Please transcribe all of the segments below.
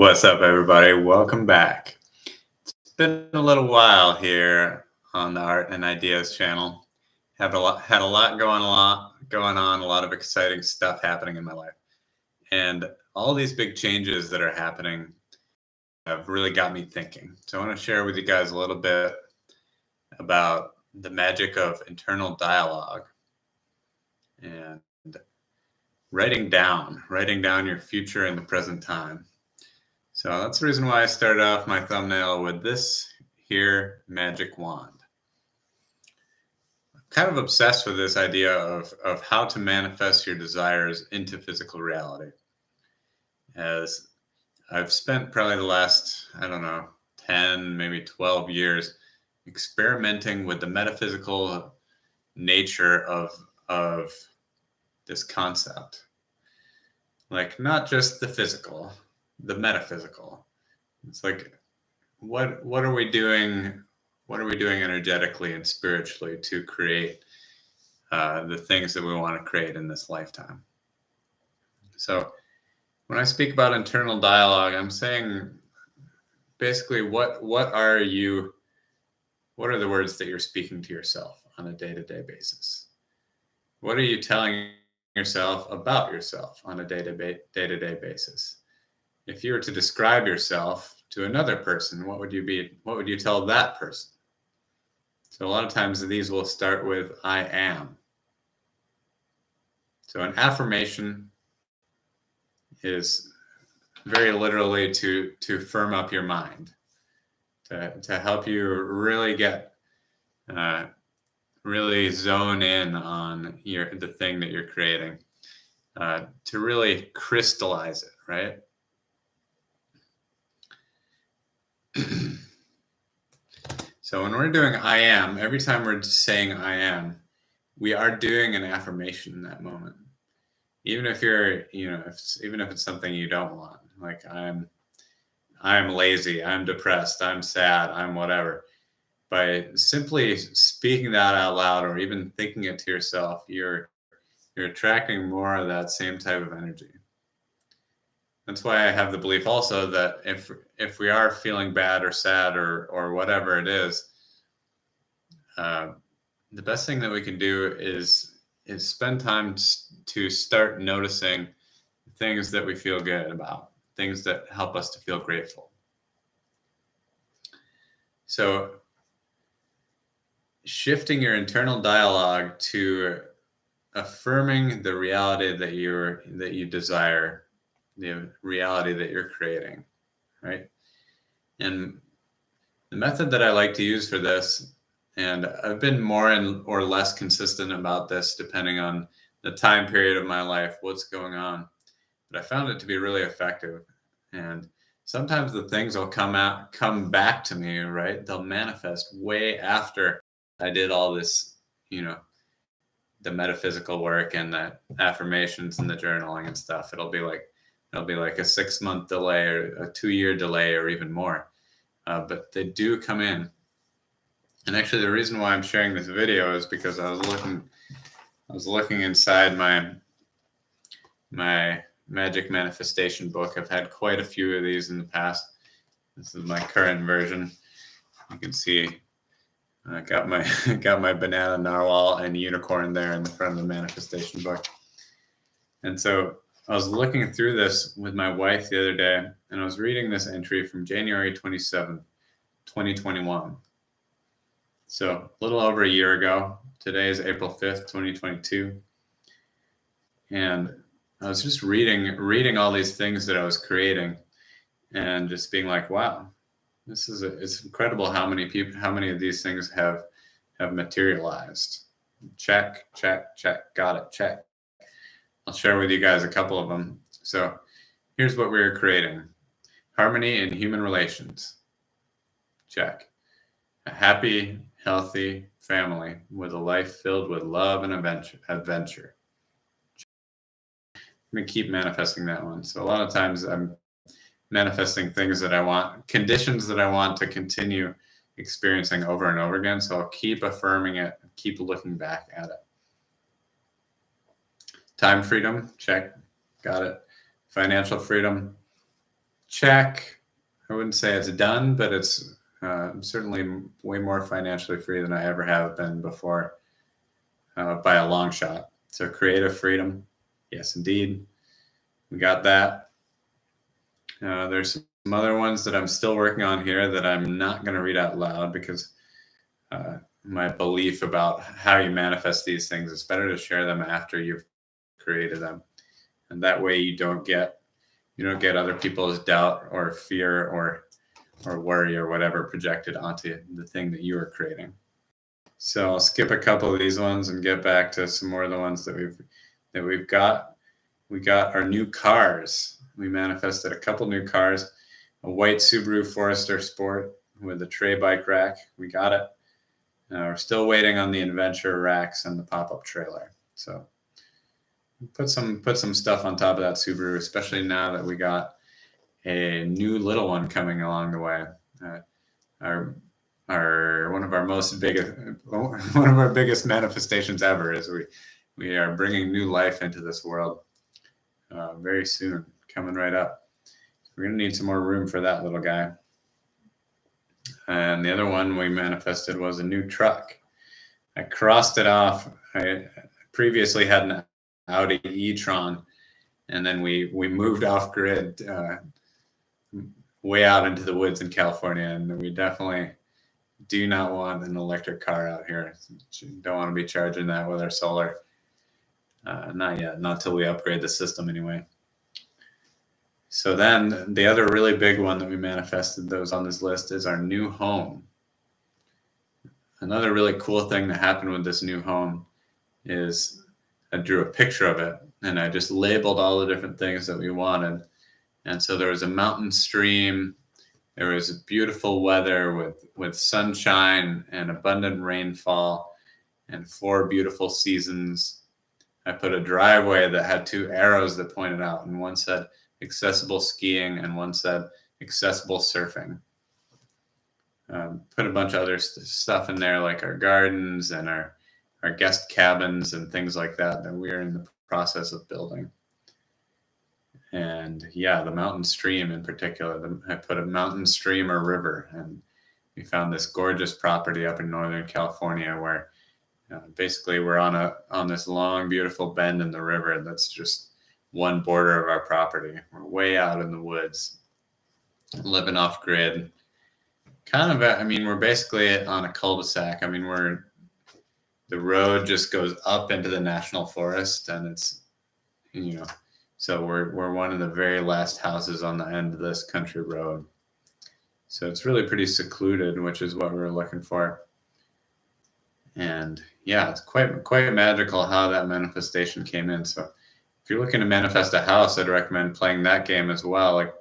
What's up, everybody? Welcome back. It's been a little while here on the Art and Ideas channel. Had a lot going on, a lot of exciting stuff happening in my life, and all these big changes that are happening have really got me thinking. So I want to share with you guys a little bit about the magic of internal dialogue and writing down your future in the present time. So that's the reason why I started off my thumbnail with this here magic wand. I'm kind of obsessed with this idea of how to manifest your desires into physical reality. As I've spent probably the last, 10, maybe 12 years experimenting with the metaphysical nature of this concept. Like not just the physical, the metaphysical. It's like what are we doing? What are we doing energetically and spiritually to create the things that we want to create in this lifetime? So when I speak about internal dialogue, I'm saying basically what are the words that you're speaking to yourself on a day-to-day basis? What are you telling yourself about yourself on a day-to-day basis? If you were to describe yourself to another person, what would you tell that person? So a lot of times these will start with I am. So an affirmation is very literally to firm up your mind, to help you really get really zone in on the thing that you're creating, to really crystallize it, right? So when we're doing I am, every time we're saying I am, we are doing an affirmation in that moment. Even if even if it's something you don't want, like I'm lazy, I'm depressed, I'm sad, I'm whatever. By simply speaking that out loud or even thinking it to yourself, you're attracting more of that same type of energy. That's why I have the belief also that if we are feeling bad or sad or whatever it is, the best thing that we can do is spend time to start noticing things that we feel good about, things that help us to feel grateful. So shifting your internal dialogue to affirming the reality that you desire, the reality that you're creating, right? And the method that I like to use for this, and I've been more or less consistent about this depending on the time period of my life, what's going on, but I found it to be really effective. And sometimes the things will come back to me, right? They'll manifest way after I did all this, the metaphysical work and the affirmations and the journaling and stuff. It'll be like a 6-month delay or a 2-year delay or even more. But they do come in. And actually the reason why I'm sharing this video is because I was looking inside my magic manifestation book. I've had quite a few of these in the past. This is my current version. You can see I got my banana, narwhal, and unicorn there in the front of the manifestation book. And so I was looking through this with my wife the other day, and I was reading this entry from January 27th, 2021. So a little over a year ago. Today is April 5th, 2022. And I was just reading all these things that I was creating and just being like, wow, it's incredible how many of these things have materialized. Check, got it, check. I'll share with you guys a couple of them. So here's what we're creating. Harmony in human relations. Check. A happy, healthy family with a life filled with love and adventure. I'm going to keep manifesting that one. So a lot of times I'm manifesting things that I want, conditions that I want to continue experiencing over and over again. So I'll keep affirming it, keep looking back at it. Time freedom, check, got it. Financial freedom, check. I wouldn't say it's done, but it's certainly way more financially free than I ever have been before, by a long shot. So creative freedom, yes, indeed, we got that. There's some other ones that I'm still working on here that I'm not going to read out loud because my belief about how you manifest these things, it's better to share them after you've created them, and that way you don't get other people's doubt or fear or worry or whatever projected onto the thing that you are creating. So I'll skip a couple of these ones and get back to some more of the ones that we've got. We got our new cars. We manifested a couple new cars, a white Subaru Forester Sport with a tray bike rack. We got it. We're still waiting on the adventure racks and the pop-up trailer. So put some stuff on top of that Subaru, especially now that we got a new little one coming along the way. One of our biggest manifestations ever is we are bringing new life into this world very soon, coming right up. We're gonna need some more room for that little guy. And the other one we manifested was a new truck. I crossed it off. I previously had an Audi e-tron, and then we moved off grid way out into the woods in California, and we definitely do not want an electric car out here. Don't want to be charging that with our solar. Not yet, not till we upgrade the system anyway. So then the other really big one that we manifested that was on this list is our new home. Another really cool thing that happened with this new home is I drew a picture of it and I just labeled all the different things that we wanted. And so there was a mountain stream, there was beautiful weather with sunshine and abundant rainfall and 4 beautiful seasons. I put a driveway that had 2 arrows that pointed out, and one said accessible skiing and one said accessible surfing. Put a bunch of other stuff in there, like our gardens and our guest cabins and things like that we're in the process of building. And yeah, the mountain stream in particular, I put a mountain stream or river, and we found this gorgeous property up in Northern California where basically we're on this long, beautiful bend in the river that's just one border of our property. We're way out in the woods, living off grid. We're basically on a cul-de-sac. The road just goes up into the national forest, and it's, so we're one of the very last houses on the end of this country road. So it's really pretty secluded, which is what we were looking for. And yeah, it's quite magical how that manifestation came in. So if you're looking to manifest a house, I'd recommend playing that game as well. Like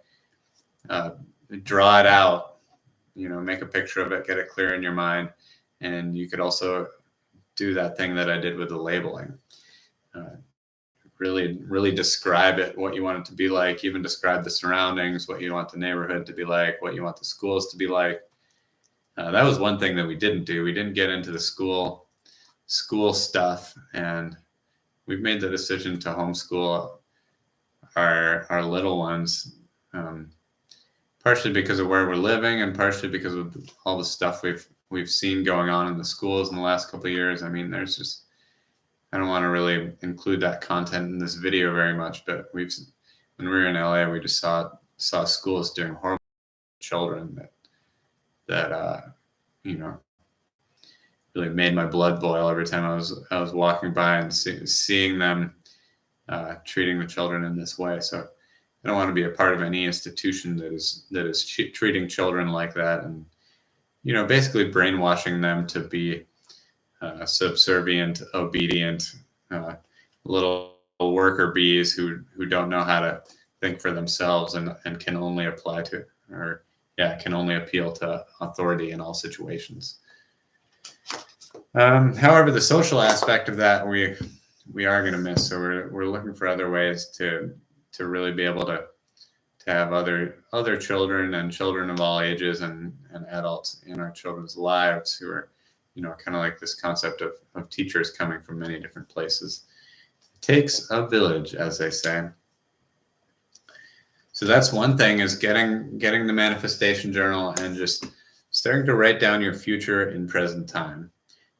draw it out, make a picture of it, get it clear in your mind. And you could also do that thing that I did with the labeling. Really describe it, what you want it to be like, even describe the surroundings, what you want the neighborhood to be like, what you want the schools to be like. That was one thing that we didn't do. We didn't get into the school stuff, and we've made the decision to homeschool our little ones, partially because of where we're living and partially because of all the stuff we've seen going on in the schools in the last couple of years. There's just, I don't want to really include that content in this video very much, but when we were in LA, we just saw schools doing horrible to children that really made my blood boil every time I was walking by and seeing them treating the children in this way. So I don't want to be a part of any institution that is treating children like that, and basically brainwashing them to be subservient, obedient, little worker bees who don't know how to think for themselves and can only can only appeal to authority in all situations. However, the social aspect of that we are going to miss. So we're looking for other ways to really be able to have other children and children of all ages and adults in our children's lives who are, kind of like this concept of teachers coming from many different places. It takes a village, as they say. So that's one thing, is getting the manifestation journal and just starting to write down your future in present time.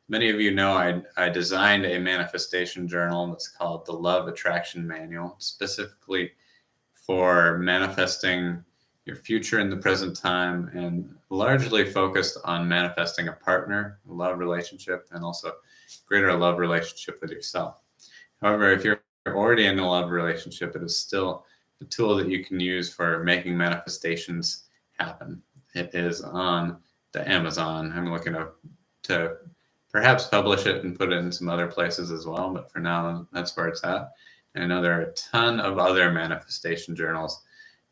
Many of you know I designed a manifestation journal that's called the Love Attraction Manual, specifically for manifesting your future in the present time, and largely focused on manifesting a partner, a love relationship, and also greater love relationship with yourself. However, if you're already in a love relationship, it is still a tool that you can use for making manifestations happen. It is on the Amazon. I'm looking to perhaps publish it and put it in some other places as well, but for now, that's where it's at. And I know there are a ton of other manifestation journals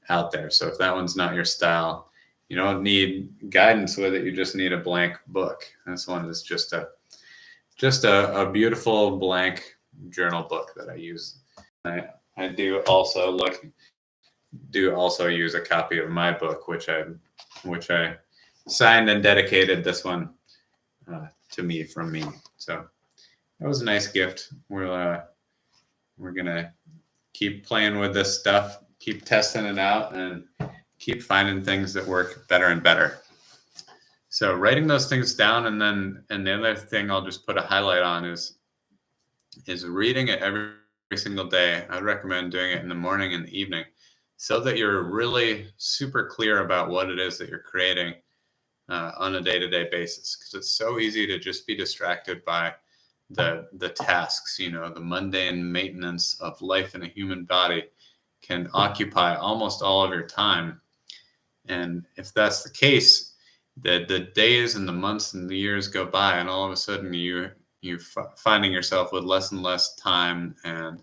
out there. So if that one's not your style, you don't need guidance with it. You just need a blank book. This one is just a beautiful blank journal book that I use. I do also use a copy of my book, which I signed and dedicated this one to me from me. So that was a nice gift. We're gonna keep playing with this stuff, keep testing it out, and keep finding things that work better and better. So writing those things down, and the other thing I'll just put a highlight on is reading it every single day. I'd recommend doing it in the morning and the evening, so that you're really super clear about what it is that you're creating on a day-to-day basis. Because it's so easy to just be distracted by the tasks. The mundane maintenance of life in a human body can occupy almost all of your time. And if that's the case, the days and the months and the years go by, and all of a sudden you finding yourself with less and less time, and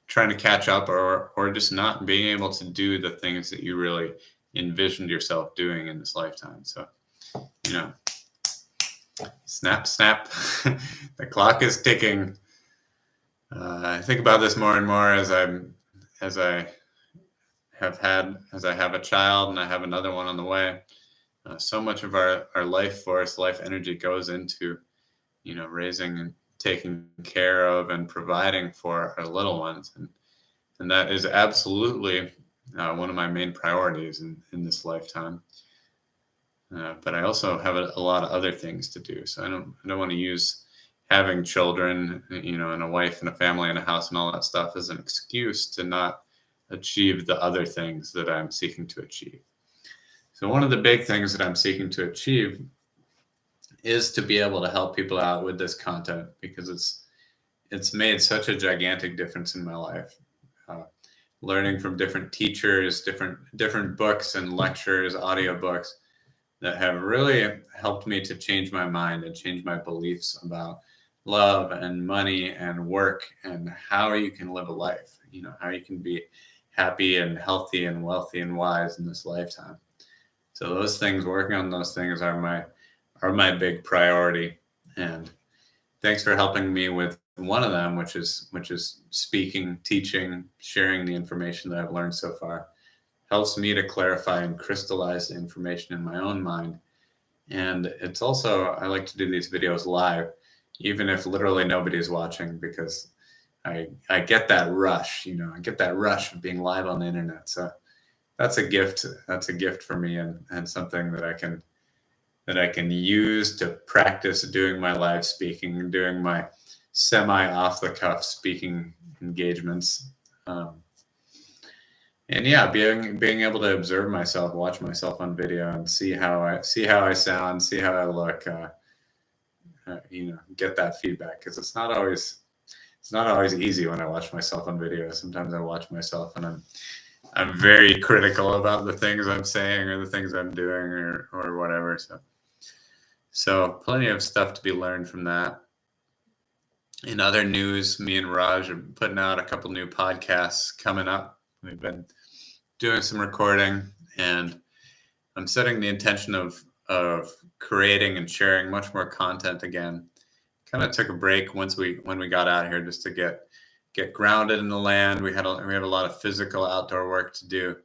trying to catch up, or just not being able to do the things that you really envisioned yourself doing in this lifetime. So snap, snap. The clock is ticking. I think about this more and more as I have a child, and I have another one on the way. So much of our life force, life energy goes into, raising and taking care of and providing for our little ones. And that is absolutely one of my main priorities in this lifetime. But I also have a lot of other things to do. So I don't want to use having children, and a wife and a family and a house and all that stuff as an excuse to not achieve the other things that I'm seeking to achieve. So one of the big things that I'm seeking to achieve is to be able to help people out with this content, because it's made such a gigantic difference in my life. Learning from different teachers, different books and lectures, audiobooks that have really helped me to change my mind and change my beliefs about love and money and work, and how you can live a life, how you can be happy and healthy and wealthy and wise in this lifetime. So those things, working on those things are my big priority. And thanks for helping me with one of them, which is speaking, teaching, sharing the information that I've learned so far. Helps me to clarify and crystallize the information in my own mind. And it's also, I like to do these videos live, even if literally nobody's watching, because I get that rush, I get that rush of being live on the internet. So that's a gift. That's a gift for me, and something that I can use to practice doing my live speaking, doing my semi off the cuff speaking engagements. And yeah, being able to observe myself, watch myself on video, and see how I sound, see how I look, get that feedback, because it's not always easy when I watch myself on video. Sometimes I watch myself and I'm very critical about the things I'm saying or the things I'm doing or whatever. So plenty of stuff to be learned from that. In other news, me and Raj are putting out a couple new podcasts coming up. We've been doing some recording, and I'm setting the intention of creating and sharing much more content again. Kind of took a break when we got out here, just to get grounded in the land. We had a lot of physical outdoor work to do.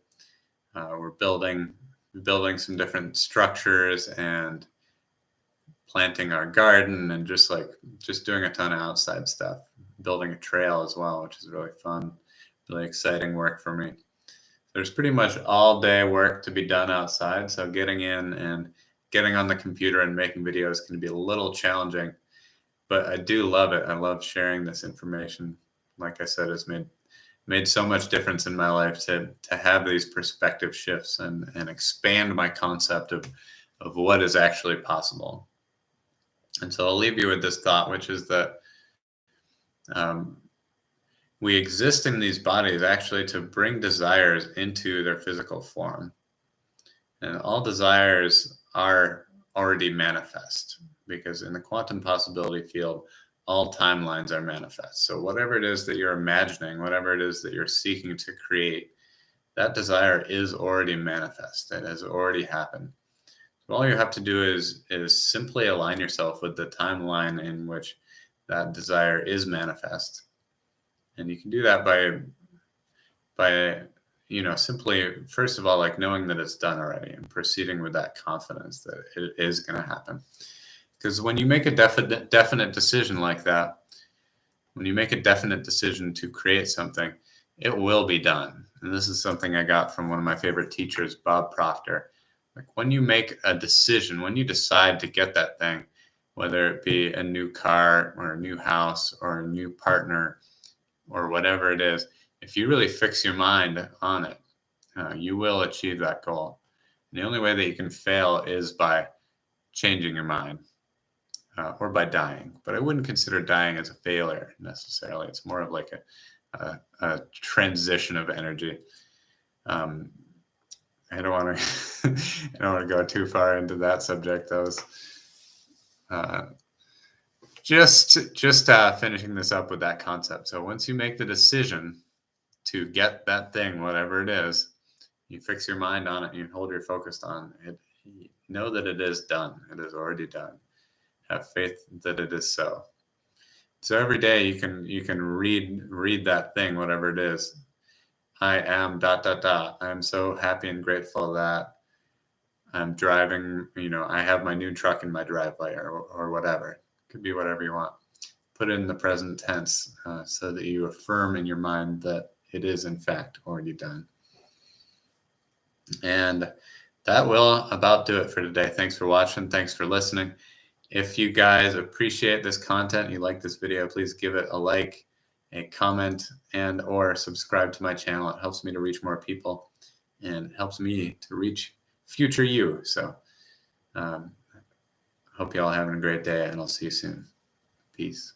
We're building some different structures and planting our garden, and just doing a ton of outside stuff, building a trail as well, which is really fun. really exciting work for me. There's pretty much all day work to be done outside. So getting in and getting on the computer and making videos can be a little challenging, but I do love it. I love sharing this information. Like I said, it's made so much difference in my life to have these perspective shifts and expand my concept of what is actually possible. And so I'll leave you with this thought, which is that um, we exist in these bodies actually to bring desires into their physical form. And all desires are already manifest, because in the quantum possibility field, all timelines are manifest. So whatever it is that you're imagining, whatever it is that you're seeking to create, that desire is already manifest. It has already happened. So all you have to do is simply align yourself with the timeline in which that desire is manifest. And you can do that by simply, first of all, like knowing that it's done already and proceeding with that confidence that it is going to happen. Because when you make a definite decision like that, when you make a definite decision to create something, it will be done. And this is something I got from one of my favorite teachers, Bob Proctor. Like when you make a decision, when you decide to get that thing, whether it be a new car or a new house or a new partner or whatever it is, if you really fix your mind on it, you will achieve that goal. And the only way that you can fail is by changing your mind or by dying. But I wouldn't consider dying as a failure necessarily. It's more of like a transition of energy. I don't want to I don't want to go too far into that subject. I was just finishing this up with that concept. So once you make the decision to get that thing, whatever it is, you fix your mind on it and you hold your focus on it. Know that it is done. It is already done. Have faith that it is so. So every day you can read that thing, whatever it is. I am ... I am so happy and grateful that I'm driving, I have my new truck in my driveway or whatever. It could be whatever you want. Put it in the present tense so that you affirm in your mind that it is in fact already done. And that will about do it for today. Thanks for watching. Thanks for listening. If you guys appreciate this content, you like this video, please give it a like, a comment, and or subscribe to my channel. It helps me to reach more people and helps me to reach future you. So hope you all having a great day, and I'll see you soon. Peace.